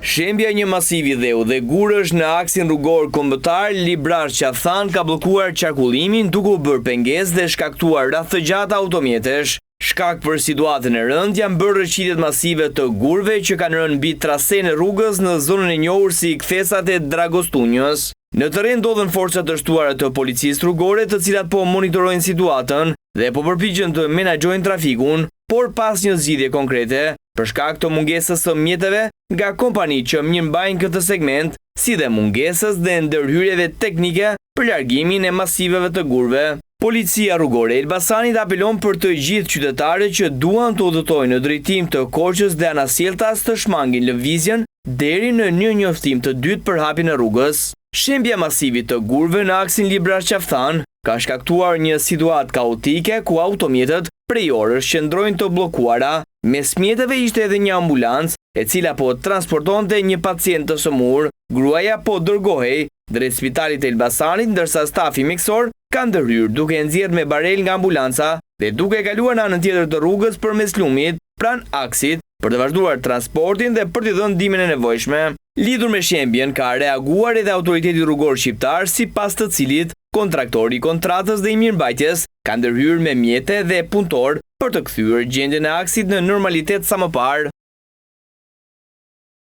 Shembja një masivi dheu dhe gurësh në aksin rrugor kombëtar Librash-Qaftan ka bllokuar qarkullimin duke u bërë pengesë dhe shkaktuar rreth të gjatë automjetesh. Shkak për situatën e rëndë janë bërë rrëshqitjet masive të gurëve që kanë rënë mbi trasenë e rrugës në zonën e njohur si kthesat e Dragostunjës. Në terren ndodhen forcat të shtuara të policisë rrugore, të cilat po monitorojnë situatën dhe po përpiqen të menaxhojnë trafikun, por pas një zgjidhje konkrete, për shkak të mungesës së mjeteve nga kompanitë që mirëmbajnë këtë segment, si dhe mungesës dhe ndërhyrjeve teknike për largimin e masiveve të gurëve. Policia rrugore e Elbasanit apelon për të gjithë qytetarët që duan të udhëtojnë në drejtim të Korçës dhe Anasjeltas të shmangin lëvizjen deri në një njoftim të dytë për hapjen e rrugës. Shembja masivit të gurëve në aksin Librash-Qaftan ka shkaktuar një situatë kaotike ku automjetët prej orësh qëndrojnë të bllokuara. Mes mjeteve ishte edhe një ambulancë e cila po transportonte një pacient të sëmur. Gruaja po dërgohej drejt spitalit të Elbasanit, ndërsa stafi mjekësor ka ndërhyrë duke nxjerrë me barel nga ambulanca dhe duke kaluar në anën tjetër të rrugës përmes lumit pranë aksit për të vazhduar transportin dhe për t'i dhënë ndihmën e nevojshme. Lidhur me shembjen ka reaguar edhe autoriteti rrugor shqiptar, sipas të cilit kontraktori i kontratës dhe i mirëmbajtjes ka ndërhyrë me mjete dhe punëtor për të kthyer gjendjen e aksit në normalitet sa më parë.